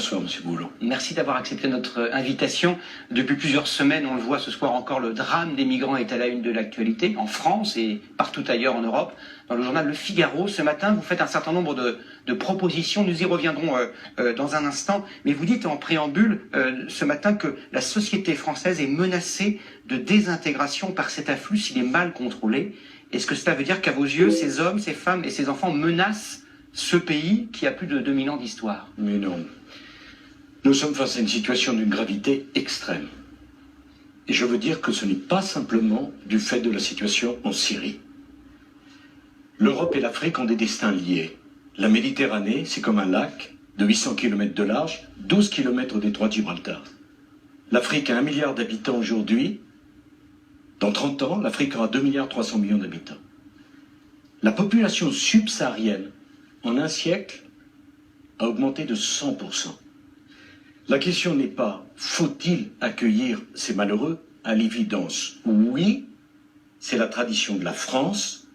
Bonsoir, Monsieur Boulot. Merci d'avoir accepté notre invitation. Depuis plusieurs semaines, on le voit ce soir encore, le drame des migrants est à la une de l'actualité, en France et partout ailleurs en Europe. Dans le journal Le Figaro, ce matin, vous faites un certain nombre de propositions. Nous y reviendrons dans un instant. Mais vous dites en préambule ce matin que la société française est menacée de désintégration par cet afflux s'il est mal contrôlé. Est-ce que cela veut dire qu'à vos yeux, ces hommes, ces femmes et ces enfants menacent ce pays qui a plus de 2000 ans d'histoire? Mais non. Nous sommes face à une situation d'une gravité extrême. Et je veux dire que ce n'est pas simplement du fait de la situation en Syrie. L'Europe et l'Afrique ont des destins liés. La Méditerranée, c'est comme un lac de 800 km de large, 12 km au détroit de Gibraltar. L'Afrique a 1 milliard d'habitants aujourd'hui. Dans 30 ans, l'Afrique aura 2 milliards 300 millions d'habitants. La population subsaharienne, en un siècle, a augmenté de 100%. La question n'est pas « faut-il accueillir ces malheureux ?» À l'évidence, oui, c'est la tradition de la France,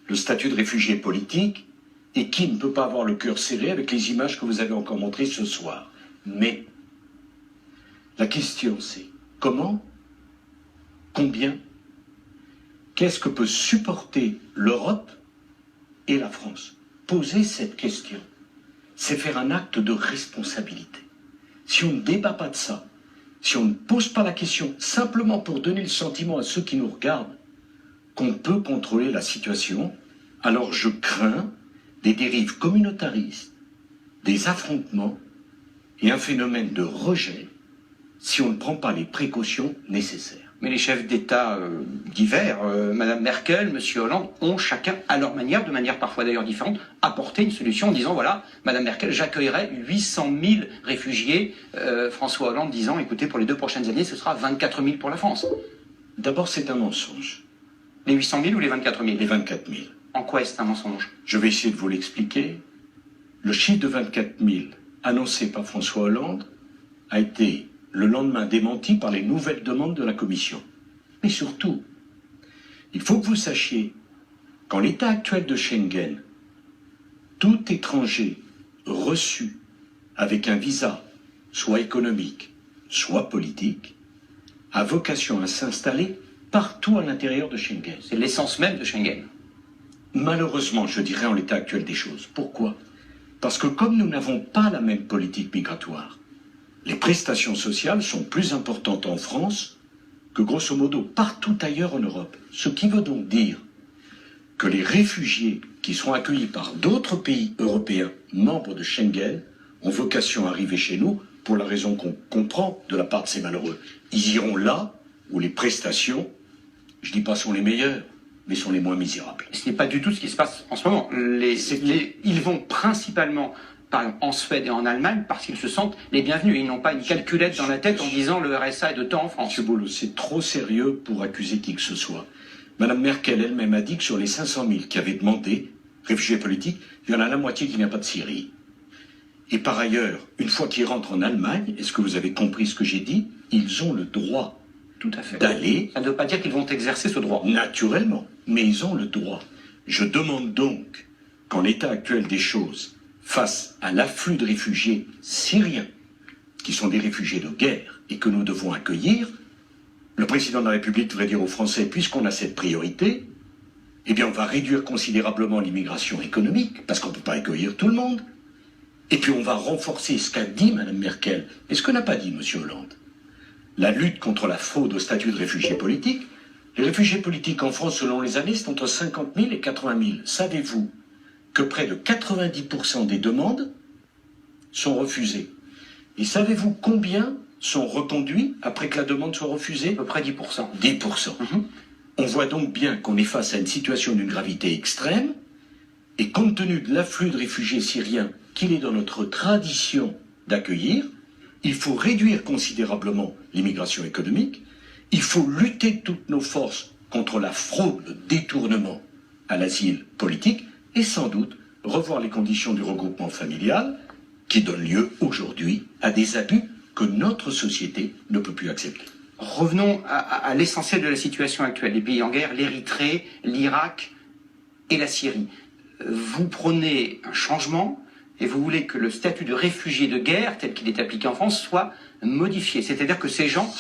le statut de réfugié politique, et qui ne peut pas avoir le cœur serré avec les images que vous avez encore montrées ce soir. Mais la question c'est comment, combien, qu'est-ce que peut supporter l'Europe et la France? Poser cette question, c'est faire un acte de responsabilité. Si on ne débat pas de ça, si on ne pose pas la question simplement pour donner le sentiment à ceux qui nous regardent qu'on peut contrôler la situation, alors je crains des dérives communautaristes, des affrontements et un phénomène de rejet si on ne prend pas les précautions nécessaires. Mais les chefs d'État divers, Madame Merkel, Monsieur Hollande, ont chacun à leur manière, de manière parfois d'ailleurs différente, apporté une solution en disant voilà, Madame Merkel, j'accueillerai 800 000 réfugiés. François Hollande disant écoutez, pour les 2 prochaines années, ce sera 24 000 pour la France. D'abord, c'est un mensonge. Les 800 000 ou les 24 000? Les 24 000. En quoi est-ce un mensonge? Je vais essayer de vous l'expliquer. Le chiffre de 24 000 annoncé par François Hollande a été le lendemain démenti par les nouvelles demandes de la Commission. Mais surtout, il faut que vous sachiez qu'en l'état actuel de Schengen, tout étranger reçu avec un visa, soit économique, soit politique, a vocation à s'installer partout à l'intérieur de Schengen. C'est l'essence même de Schengen. Malheureusement, je dirais en l'état actuel des choses. Pourquoi? Parce que comme nous n'avons pas la même politique migratoire, les prestations sociales sont plus importantes en France que grosso modo partout ailleurs en Europe. Ce qui veut donc dire que les réfugiés qui seront accueillis par d'autres pays européens membres de Schengen ont vocation à arriver chez nous pour la raison qu'on comprend de la part de ces malheureux. Ils iront là où les prestations, je dis pas sont les meilleures, mais sont les moins misérables. Ce n'est pas du tout ce qui se passe en ce moment. Ils vont principalement, par exemple, en Suède et en Allemagne, parce qu'ils se sentent les bienvenus. Ils n'ont pas une calculette dans la tête en disant le RSA est de temps en France. Monsieur Boulot, c'est trop sérieux pour accuser qui que ce soit. Madame Merkel elle-même a dit que sur les 500 000 qui avaient demandé réfugiés politiques, il y en a la moitié qui vient pas de Syrie. Et par ailleurs, une fois qu'ils rentrent en Allemagne, est-ce que vous avez compris ce que j'ai dit? Ils ont le droit d'aller. Ça ne veut pas dire qu'ils vont exercer ce droit. Naturellement, mais ils ont le droit. Je demande donc qu'en l'état actuel des choses, face à l'afflux de réfugiés syriens, qui sont des réfugiés de guerre et que nous devons accueillir, le président de la République devrait dire aux Français, puisqu'on a cette priorité, eh bien on va réduire considérablement l'immigration économique, parce qu'on ne peut pas accueillir tout le monde, et puis on va renforcer ce qu'a dit Mme Merkel, et ce que n'a pas dit M. Hollande. La lutte contre la fraude au statut de réfugié politique. Les réfugiés politiques en France, selon les années, c'est entre 50 000 et 80 000. Savez-vous que près de 90% des demandes sont refusées? Et savez-vous combien sont reconduits après que la demande soit refusée? À peu près 10%. 10%. On voit donc bien qu'on est face à une situation d'une gravité extrême, et compte tenu de l'afflux de réfugiés syriens qu'il est dans notre tradition d'accueillir, il faut réduire considérablement l'immigration économique, il faut lutter de toutes nos forces contre la fraude, le détournement à l'asile politique, et sans doute revoir les conditions du regroupement familial qui donnent lieu aujourd'hui à des abus que notre société ne peut plus accepter. Revenons à l'essentiel de la situation actuelle. Les pays en guerre, l'Érythrée, l'Irak et la Syrie. Vous prenez un changement Et vous voulez que le statut de réfugié de guerre, tel qu'il est appliqué en France, soit modifié. C'est-à-dire que ces gens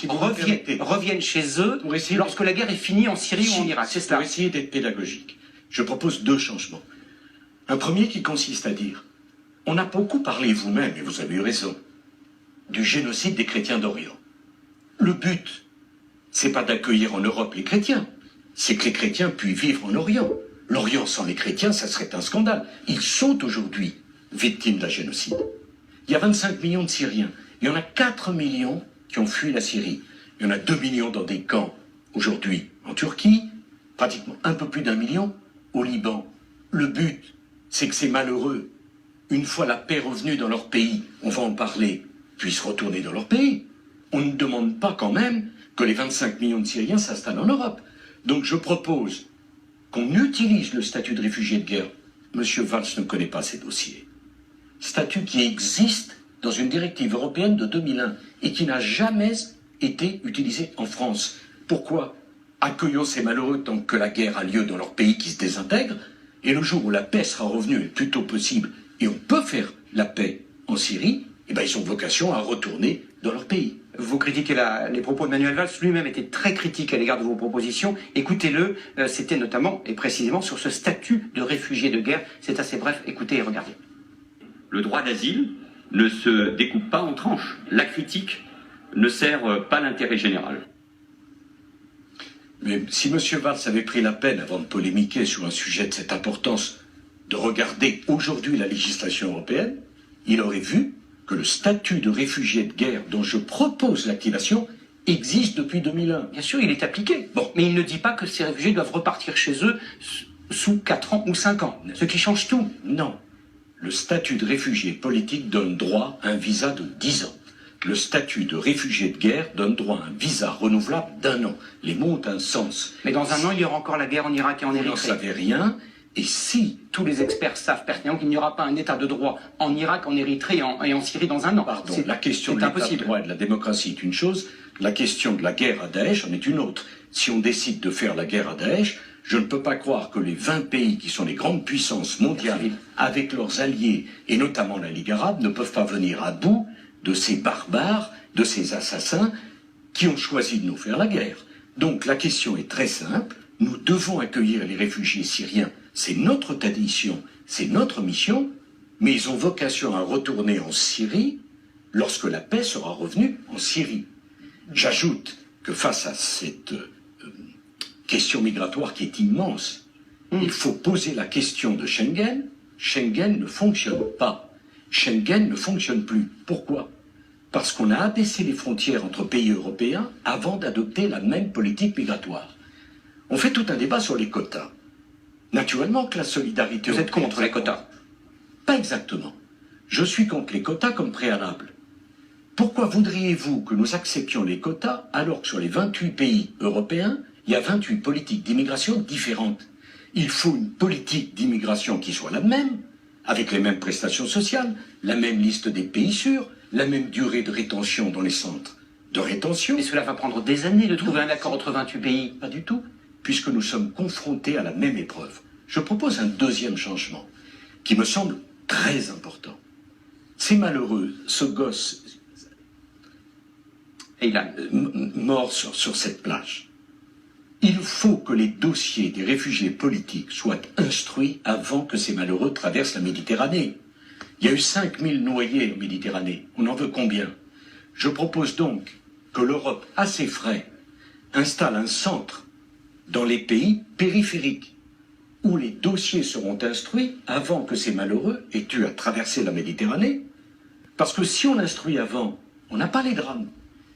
reviennent chez eux lorsque la guerre est finie en Syrie ou en Irak. C'est cela. Pour essayer d'être pédagogique, je propose 2 changements. Un premier qui consiste à dire, on a beaucoup parlé vous-même, et vous avez eu raison, du génocide des chrétiens d'Orient. Le but, c'est pas d'accueillir en Europe les chrétiens, c'est que les chrétiens puissent vivre en Orient. L'Orient sans les chrétiens, ça serait un scandale. Ils sont aujourd'hui victimes d'un génocide. Il y a 25 millions de Syriens. Il y en a 4 millions qui ont fui la Syrie. Il y en a 2 millions dans des camps aujourd'hui en Turquie, pratiquement un peu plus d'1 million au Liban. Le but, c'est que ces malheureux, une fois la paix revenue dans leur pays, on va en parler, puissent retourner dans leur pays. On ne demande pas quand même que les 25 millions de Syriens s'installent en Europe. Donc je propose qu'on utilise le statut de réfugié de guerre. Monsieur Valls ne connaît pas ces dossiers. Statut qui existe dans une directive européenne de 2001 et qui n'a jamais été utilisé en France. Pourquoi? Accueillons ces malheureux tant que la guerre a lieu dans leur pays qui se désintègre, et le jour où la paix sera revenue, le plus tôt possible, et on peut faire la paix en Syrie, eh ben ils ont vocation à retourner dans leur pays. Vous critiquez les propos de Manuel Valls, lui-même était très critique à l'égard de vos propositions. Écoutez-le, c'était notamment et précisément sur ce statut de réfugié de guerre. C'est assez bref, écoutez et regardez. Le droit d'asile ne se découpe pas en tranches. La critique ne sert pas l'intérêt général. Mais si M. Valls avait pris la peine, avant de polémiquer sur un sujet de cette importance, de regarder aujourd'hui la législation européenne, il aurait vu que le statut de réfugié de guerre dont je propose l'activation existe depuis 2001. Bien sûr, il est appliqué. Bon. Mais il ne dit pas que ces réfugiés doivent repartir chez eux sous 4 ans ou 5 ans, ce qui change tout. Non. Le statut de réfugié politique donne droit à un visa de 10 ans. Le statut de réfugié de guerre donne droit à un visa renouvelable d'1 an. Les mots ont un sens. Mais dans 1 an, il y aura encore la guerre en Irak et en Érythrée. Vous n'en savez rien. Et si... Tous les experts savent pertinemment qu'il n'y aura pas un état de droit en Irak, en Érythrée et en Syrie dans 1 an. Pardon, la question de l'état de droit et de la démocratie est une chose, la question de la guerre à Daesh en est une autre. Si on décide de faire la guerre à Daesh, je ne peux pas croire que les 20 pays qui sont les grandes puissances mondiales, avec leurs alliés, et notamment la Ligue arabe, ne peuvent pas venir à bout de ces barbares, de ces assassins qui ont choisi de nous faire la guerre. Donc la question est très simple, nous devons accueillir les réfugiés syriens. C'est notre tradition, c'est notre mission, mais ils ont vocation à retourner en Syrie lorsque la paix sera revenue en Syrie. J'ajoute que face à cette question migratoire qui est immense, il faut poser la question de Schengen. Schengen ne fonctionne pas. Schengen ne fonctionne plus. Pourquoi? Parce qu'on a abaissé les frontières entre pays européens avant d'adopter la même politique migratoire. On fait tout un débat sur les quotas. Naturellement que la solidarité... Vous êtes contre les quotas? Pas exactement. Je suis contre les quotas comme préalable. Pourquoi voudriez-vous que nous acceptions les quotas alors que sur les 28 pays européens, il y a 28 politiques d'immigration différentes? Il faut une politique d'immigration qui soit la même, avec les mêmes prestations sociales, la même liste des pays sûrs, la même durée de rétention dans les centres de rétention. Mais cela va prendre des années de trouver un accord entre 28 pays. Pas du tout, puisque nous sommes confrontés à la même épreuve. Je propose un deuxième changement, qui me semble très important. Ces malheureux, ce gosse mort sur cette plage, il faut que les dossiers des réfugiés politiques soient instruits avant que ces malheureux traversent la Méditerranée. Il y a eu 5000 noyés en Méditerranée. On en veut combien? Je propose donc que l'Europe, à ses frais, installe un centre dans les pays périphériques où les dossiers seront instruits avant que ces malheureux aient eu à traverser la Méditerranée. Parce que si on l'instruit avant, on n'a pas les drames.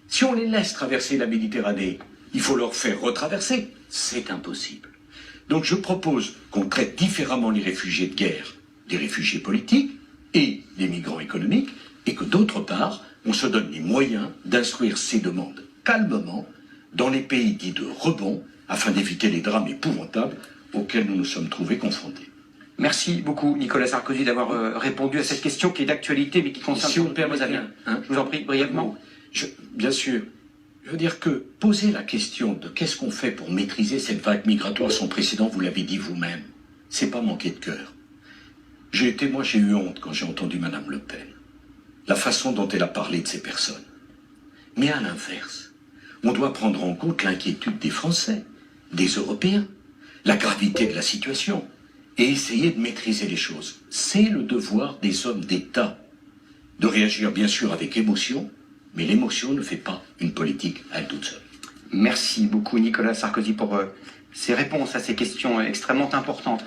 Si on les laisse traverser la Méditerranée, il faut leur faire retraverser. C'est impossible. Donc je propose qu'on traite différemment les réfugiés de guerre des réfugiés politiques et des migrants économiques, et que d'autre part, on se donne les moyens d'instruire ces demandes calmement dans les pays dits de rebond, afin d'éviter les drames épouvantables auxquels nous nous sommes trouvés confrontés. Merci beaucoup, Nicolas Sarkozy, d'avoir répondu à cette question qui est d'actualité, mais qui concerne... Si vous me permettez, je vous en prie, brièvement. Bien sûr. Je veux dire que poser la question de qu'est-ce qu'on fait pour maîtriser cette vague migratoire sans précédent, vous l'avez dit vous-même, c'est pas manquer de cœur. J'ai eu honte quand j'ai entendu Madame Le Pen. La façon dont elle a parlé de ces personnes. Mais à l'inverse, on doit prendre en compte l'inquiétude des Français, des Européens, la gravité de la situation et essayer de maîtriser les choses. C'est le devoir des hommes d'État de réagir bien sûr avec émotion, mais l'émotion ne fait pas une politique à elle toute seule. Merci beaucoup Nicolas Sarkozy pour ces réponses à ces questions extrêmement importantes.